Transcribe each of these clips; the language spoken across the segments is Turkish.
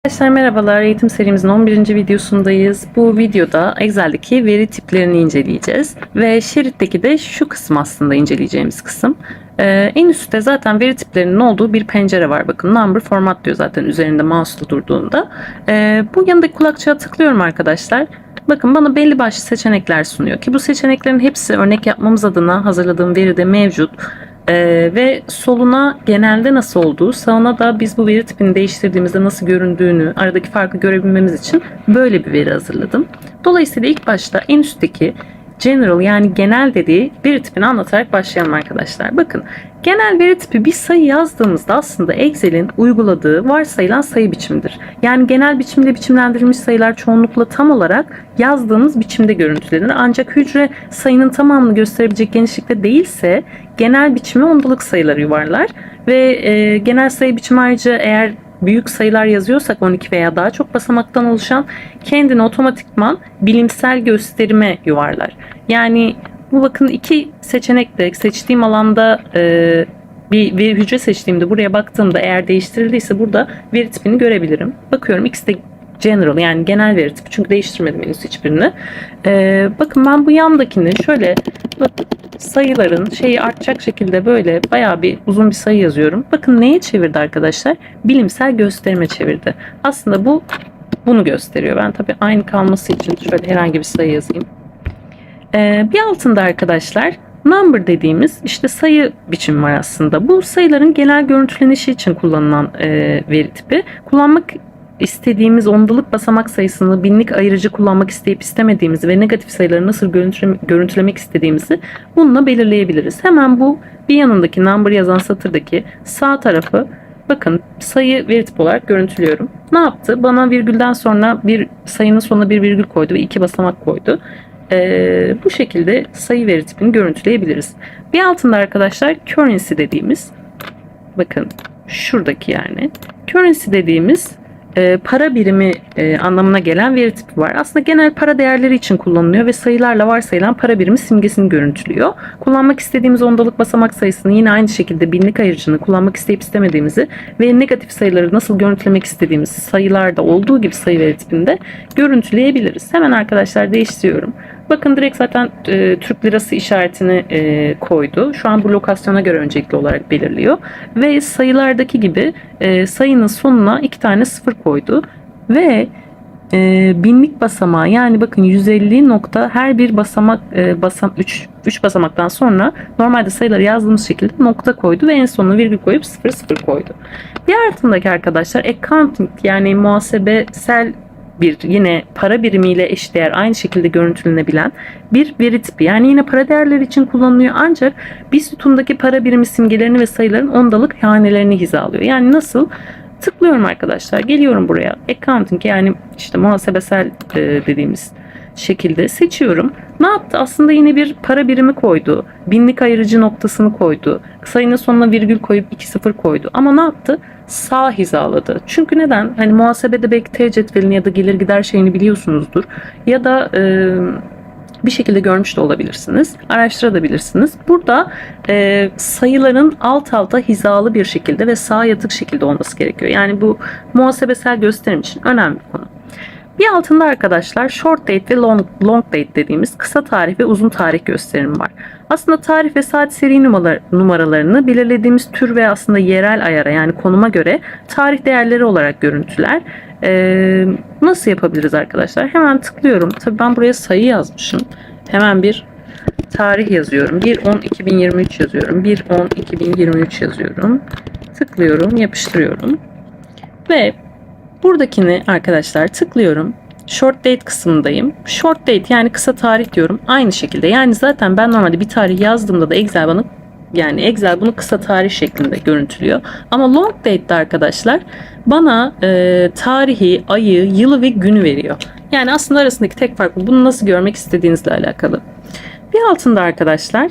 Arkadaşlar merhabalar, eğitim serimizin 11. videosundayız. Bu videoda Excel'deki veri tiplerini inceleyeceğiz ve Sheet'teki de şu kısım aslında inceleyeceğimiz kısım. En üstte zaten veri tiplerinin olduğu bir pencere var. Bakın number format diyor zaten üzerinde mouse'la durduğunda. Bu yanındaki kulakçığa tıklıyorum arkadaşlar. Bakın bana belli başlı seçenekler sunuyor ki bu seçeneklerin hepsi örnek yapmamız adına hazırladığım veride mevcut. Ve soluna genelde nasıl olduğu, sağına da biz bu veri tipini değiştirdiğimizde nasıl göründüğünü, aradaki farkı görebilmemiz için böyle bir veri hazırladım. Dolayısıyla ilk başta en üstteki general yani genel dediği veri tipini anlatarak başlayalım arkadaşlar. Bakın genel veri tipi bir sayı yazdığımızda aslında Excel'in uyguladığı varsayılan sayı biçimidir. Yani genel biçimde biçimlendirilmiş sayılar çoğunlukla tam olarak yazdığınız biçimde görüntülenir. Ancak hücre sayının tamamını gösterebilecek genişlikte değilse genel biçimi ondalık sayıları yuvarlar ve genel sayı biçimi ayrıca eğer büyük sayılar yazıyorsak 12 veya daha çok basamaktan oluşan kendini otomatikman bilimsel gösterime yuvarlar. Yani bu bakın iki seçenekte seçtiğim alanda bir hücre seçtiğimde buraya baktığımda eğer değiştirildiyse burada veri tipini görebilirim. Bakıyorum ikisi de general yani genel veri tipi çünkü değiştirmedim henüz hiçbirini. Bakın ben bu yandakini şöyle sayıların şeyi artacak şekilde böyle bayağı bir uzun bir sayı yazıyorum. Bakın neye çevirdi arkadaşlar? Bilimsel gösterime çevirdi. Aslında bu bunu gösteriyor. Ben tabii aynı kalması için şöyle herhangi bir sayı yazayım. Bir altında arkadaşlar number dediğimiz işte sayı biçimi var aslında. Bu sayıların genel görüntülenişi için kullanılan veri tipi. Kullanmak istediğimiz ondalık basamak sayısını binlik ayırıcı kullanmak isteyip istemediğimizi ve negatif sayıları nasıl görüntülemek istediğimizi bununla belirleyebiliriz. Hemen bu bir yanındaki number yazan satırdaki sağ tarafı bakın sayı veri tipi olarak görüntülüyorum. Ne yaptı? Bana virgülden sonra bir sayının sonuna bir virgül koydu ve iki basamak koydu. Bu şekilde sayı veri tipini görüntüleyebiliriz. Bir altında arkadaşlar currency dediğimiz bakın şuradaki yani currency dediğimiz para birimi anlamına gelen veri tipi var. Aslında genel para değerleri için kullanılıyor ve sayılarla varsayılan para birimi simgesini görüntülüyor. Kullanmak istediğimiz ondalık basamak sayısını yine aynı şekilde binlik ayırıcını kullanmak isteyip istemediğimizi ve negatif sayıları nasıl görüntülemek istediğimiz sayılarda olduğu gibi sayı veri tipinde görüntüleyebiliriz. Hemen arkadaşlar değiştiriyorum. Bakın direkt zaten Türk lirası işaretini koydu. Şu an bu lokasyona göre öncelikli olarak belirliyor. Ve sayılardaki gibi sayının sonuna 2 tane sıfır koydu. Ve binlik basamağı yani bakın 150 nokta her bir basamak 3 basamaktan sonra normalde sayıları yazdığımız şekilde nokta koydu ve en sonuna virgül koyup 00 koydu. Diğer altındaki arkadaşlar accounting yani muhasebesel bir yine para birimiyle eşdeğer aynı şekilde görüntülenebilen bir veri tipi. Yani yine para değerleri için kullanılıyor ancak bir sütundaki para birimi simgelerini ve sayıların ondalık hanelerini hizalıyor. Yani nasıl? Tıklıyorum arkadaşlar. Geliyorum buraya. Accounting yani işte muhasebesel dediğimiz şekilde seçiyorum. Ne yaptı? Aslında yine bir para birimi koydu. Binlik ayırıcı noktasını koydu. Sayının sonuna virgül koyup 2-0 koydu. Ama ne yaptı? Sağ hizaladı. Çünkü neden? Hani muhasebede belki T cetvelini ya da gelir gider şeyini biliyorsunuzdur. Ya da bir şekilde görmüş de olabilirsiniz. Araştırabilirsiniz. Burada sayıların alt alta hizalı bir şekilde ve sağa yatık şekilde olması gerekiyor. Yani bu muhasebesel gösterim için önemli bir konu. Bir altında arkadaşlar short date ve long date dediğimiz kısa tarih ve uzun tarih gösterimi var. Aslında tarih ve saat seri numaralarını belirlediğimiz tür ve aslında yerel ayara yani konuma göre tarih değerleri olarak görüntüler. Nasıl yapabiliriz arkadaşlar? Hemen tıklıyorum. Tabii ben buraya sayı yazmışım. Hemen bir tarih yazıyorum. 1-10-2023 yazıyorum. 1-10-2023 yazıyorum. Tıklıyorum, yapıştırıyorum. Ve buradakini arkadaşlar tıklıyorum. Short date kısmındayım. Short date yani kısa tarih diyorum. Aynı şekilde. Yani zaten ben normalde bir tarih yazdığımda da Excel bunu kısa tarih şeklinde görüntülüyor. Ama long date'de arkadaşlar bana tarihi, ayı, yılı ve günü veriyor. Yani aslında arasındaki tek fark bu. Bunu nasıl görmek istediğinizle alakalı. Bir altında arkadaşlar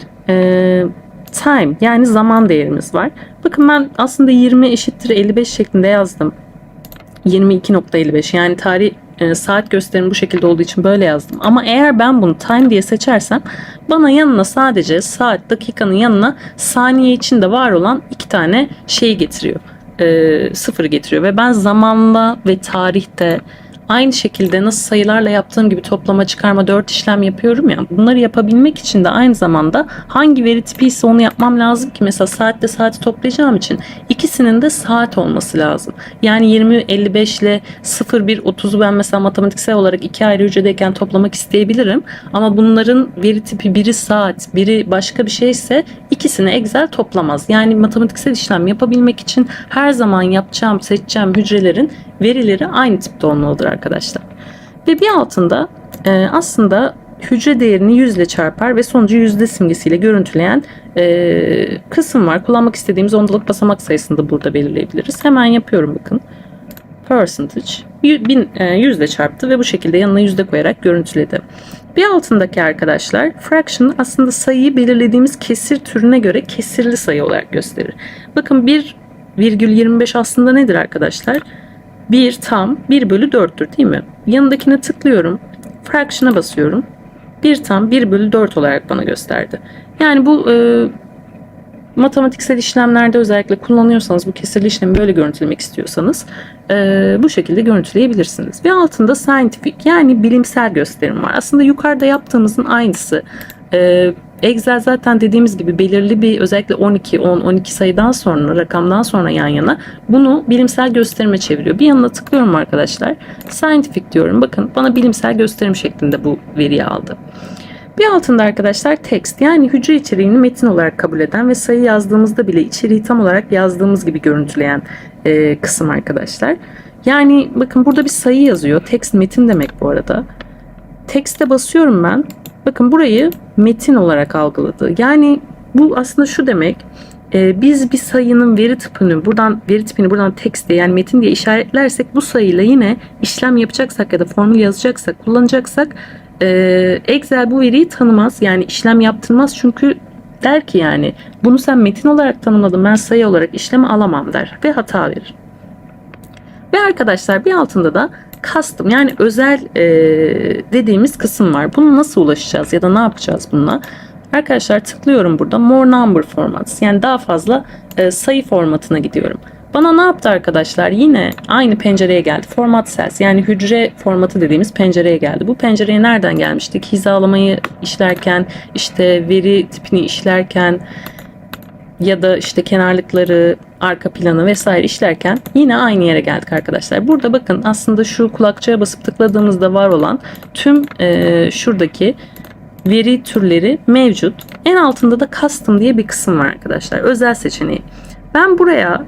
time yani zaman değerimiz var. Bakın ben aslında 20 eşittir 55 şeklinde yazdım. 22.55 yani tarih saat gösterimi bu şekilde olduğu için böyle yazdım. Ama eğer ben bunu time diye seçersem bana yanına sadece saat dakikanın yanına saniye içinde var olan 2 tane şey getiriyor. sıfır getiriyor ve ben zamanla ve tarihte aynı şekilde nasıl sayılarla yaptığım gibi toplama, çıkarma, 4 işlem yapıyorum ya. Bunları yapabilmek için de aynı zamanda hangi veri tipi ise onu yapmam lazım ki. Mesela saatte saati toplayacağım için ikisinin de saat olması lazım. Yani 20, 55 ile 0, 1, 30'u ben mesela matematiksel olarak iki ayrı hücredeyken toplamak isteyebilirim. Ama bunların veri tipi biri saat, biri başka bir şeyse ikisini Excel toplamaz. Yani matematiksel işlem yapabilmek için her zaman yapacağım, seçeceğim hücrelerin verileri aynı tipte olmalıdır arkadaşlar. Ve bir altında aslında hücre değerini 100 ile çarpar ve sonucu yüzde simgesiyle görüntüleyen kısım var. Kullanmak istediğimiz ondalık basamak sayısını da burada belirleyebiliriz. Hemen yapıyorum bakın. Percentage 100 ile çarptı ve bu şekilde yanına yüzde koyarak görüntüledi. Bir altındaki arkadaşlar fraction aslında sayıyı belirlediğimiz kesir türüne göre kesirli sayı olarak gösterir. Bakın 1,25 aslında nedir arkadaşlar? 1 tam 1 bölü 4'tür değil mi? Yanındakine tıklıyorum. Fraction'a basıyorum. 1 tam 1 bölü 4 olarak bana gösterdi. Yani bu matematiksel işlemlerde özellikle kullanıyorsanız, bu kesirli işlemi böyle görüntülemek istiyorsanız bu şekilde görüntüleyebilirsiniz. Ve altında scientific yani bilimsel gösterim var. Aslında yukarıda yaptığımızın aynısı. Excel zaten dediğimiz gibi belirli bir özellikle 12, 10, 12 sayıdan sonra, rakamdan sonra yan yana bunu bilimsel gösterime çeviriyor. Bir yanına tıklıyorum arkadaşlar. Scientific diyorum. Bakın bana bilimsel gösterim şeklinde bu veriyi aldı. Bir altında arkadaşlar text yani hücre içeriğini metin olarak kabul eden ve sayı yazdığımızda bile içeriği tam olarak yazdığımız gibi görüntüleyen kısım arkadaşlar. Yani bakın burada bir sayı yazıyor. Text metin demek bu arada. Text'e basıyorum ben. Bakın burayı metin olarak algıladı. Yani bu aslında şu demek. Biz bir sayının veri tipini buradan text diye yani metin diye işaretlersek bu sayıyla yine işlem yapacaksak ya da formül yazacaksak, kullanacaksak Excel bu veriyi tanımaz. Yani işlem yaptırmaz çünkü der ki yani bunu sen metin olarak tanımladın, ben sayı olarak işlemi alamam der ve hata verir. Ve arkadaşlar bir altında da custom yani özel dediğimiz kısım var. Bunu nasıl ulaşacağız ya da ne yapacağız bununla? Arkadaşlar tıklıyorum burada more number formats yani daha fazla sayı formatına gidiyorum. Bana ne yaptı arkadaşlar? Yine aynı pencereye geldi. Format cells yani hücre formatı dediğimiz pencereye geldi. Bu pencereye nereden gelmiştik? Hizalamayı işlerken, işte veri tipini işlerken ya da işte kenarlıkları, arka planı vesaire işlerken yine aynı yere geldik arkadaşlar. Burada bakın aslında şu kulakçığa basıp tıkladığımızda var olan tüm şuradaki veri türleri mevcut. En altında da custom diye bir kısım var arkadaşlar. Özel seçeneği. Ben buraya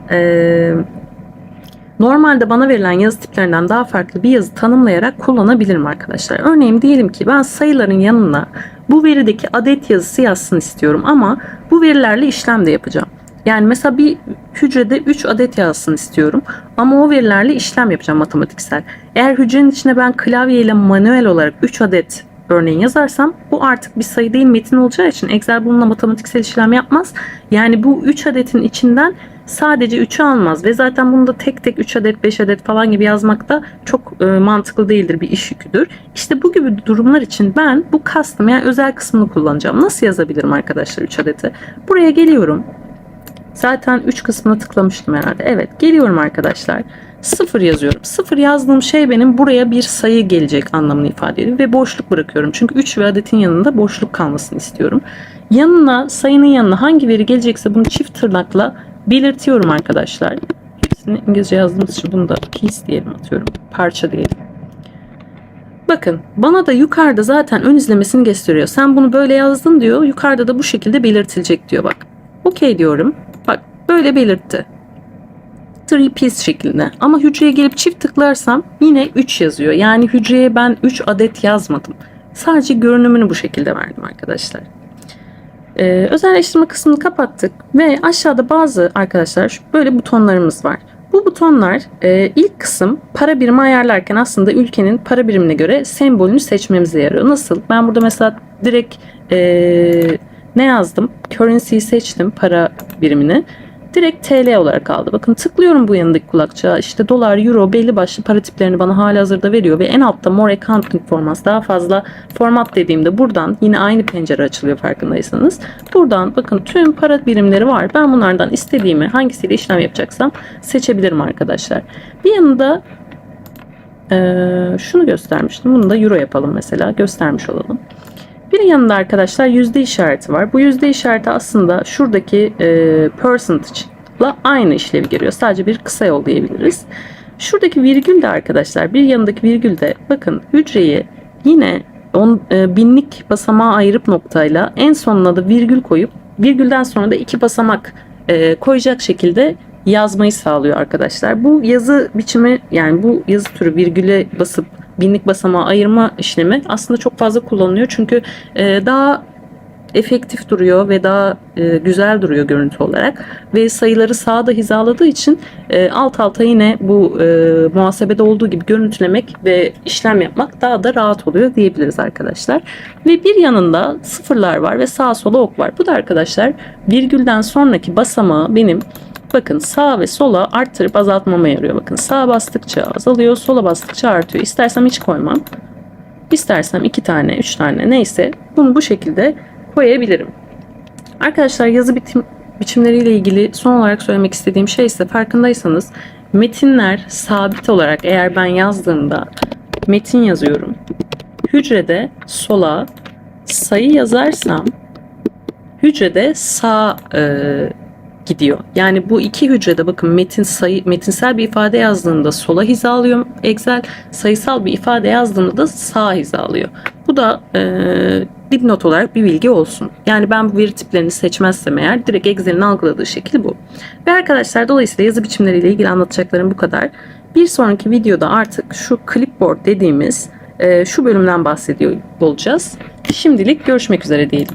normalde bana verilen yazı tiplerinden daha farklı bir yazı tanımlayarak kullanabilirim arkadaşlar. Örneğin diyelim ki ben sayıların yanına bu verideki adet yazısı yazsın istiyorum ama bu verilerle işlem de yapacağım. Yani mesela bir hücrede 3 adet yazsın istiyorum ama o verilerle işlem yapacağım matematiksel. Eğer hücrenin içine ben klavyeyle manuel olarak 3 adet örneğin yazarsam bu artık bir sayı değil metin olacağı için Excel bununla matematiksel işlem yapmaz. Yani bu 3 adetin içinden sadece 3'ü almaz ve zaten bunu da tek tek 3 adet 5 adet falan gibi yazmak da çok mantıklı değildir, bir iş yüküdür. İşte bu gibi durumlar için ben bu custom yani özel kısmını kullanacağım. Nasıl yazabilirim arkadaşlar 3 adeti? Buraya geliyorum. Zaten 3 kısmına tıklamıştım herhalde. Evet geliyorum arkadaşlar. 0 yazıyorum. 0 yazdığım şey benim buraya bir sayı gelecek anlamını ifade ediyor ve boşluk bırakıyorum. Çünkü 3 ve adetin yanında boşluk kalmasını istiyorum. Yanına sayının yanına hangi veri gelecekse bunu çift tırnakla belirtiyorum arkadaşlar. Hepsini İngilizce yazdığımız için bunu da piece diyelim atıyorum. Parça diyelim. Bakın bana da yukarıda zaten ön izlemesini gösteriyor. Sen bunu böyle yazdın diyor. Yukarıda da bu şekilde belirtilecek diyor bak. Okey diyorum. Bak böyle belirtti. 3 piece şeklinde. Ama hücreye gelip çift tıklarsam yine 3 yazıyor. Yani hücreye ben 3 adet yazmadım. Sadece görünümünü bu şekilde verdim arkadaşlar. Özelleştirme kısmını kapattık ve aşağıda bazı arkadaşlar böyle butonlarımız var. Bu butonlar ilk kısım para birimi ayarlarken aslında ülkenin para birimine göre sembolünü seçmemize yarıyor. Nasıl? Ben burada mesela direkt ne yazdım? Currency'yi seçtim, para birimini. direkt TL olarak aldı. Bakın tıklıyorum bu yanındaki kulakçığa. İşte dolar, euro belli başlı para tiplerini bana halihazırda veriyor ve en altta more accounting formats, daha fazla format dediğimde buradan yine aynı pencere açılıyor farkındaysanız. Buradan bakın tüm para birimleri var. Ben bunlardan istediğimi hangisiyle işlem yapacaksam seçebilirim arkadaşlar. Bir yanında şunu göstermiştim. Bunu da euro yapalım mesela. Göstermiş olalım. Bir yanında arkadaşlar yüzde işareti var. Bu yüzde işareti aslında şuradaki percentage'la aynı işlevi görüyor. Sadece bir kısa yol diyebiliriz. Şuradaki virgül de arkadaşlar, bir yanındaki virgül de bakın hücreyi yine binlik basamağa ayırıp noktayla en sonuna da virgül koyup virgülden sonra da 2 basamak koyacak şekilde yazmayı sağlıyor arkadaşlar. Bu yazı biçimi, yani bu yazı türü virgüle basıp binlik basamağa ayırma işlemi aslında çok fazla kullanılıyor. Çünkü daha efektif duruyor ve daha güzel duruyor görüntü olarak. Ve sayıları sağda hizaladığı için alt alta yine bu muhasebede olduğu gibi görüntülemek ve işlem yapmak daha da rahat oluyor diyebiliriz arkadaşlar. Ve bir yanında sıfırlar var ve sağa sola ok var. Bu da arkadaşlar virgülden sonraki basamağı benim bakın sağ ve sola arttırıp azaltmama yarıyor. Bakın sağa bastıkça azalıyor, sola bastıkça artıyor. İstersem hiç koymam. İstersem 2 tane, 3 tane neyse bunu bu şekilde koyabilirim. Arkadaşlar yazı biçimleriyle ilgili son olarak söylemek istediğim şey ise, farkındaysanız metinler sabit olarak, eğer ben yazdığımda metin yazıyorum. Hücrede sola sayı yazarsam hücrede sağ gidiyor. Yani bu iki hücrede bakın metinsel bir ifade yazdığımda sola hizalıyor Excel, sayısal bir ifade yazdığımda da sağa hizalıyor. Bu da dipnot olarak bir bilgi olsun. Yani ben bu veri tiplerini seçmezsem eğer direkt Excel'in algıladığı şekil bu. Ve arkadaşlar dolayısıyla yazı biçimleriyle ilgili anlatacaklarım bu kadar. Bir sonraki videoda artık şu clipboard dediğimiz şu bölümden bahsediyor olacağız. Şimdilik görüşmek üzere diyelim.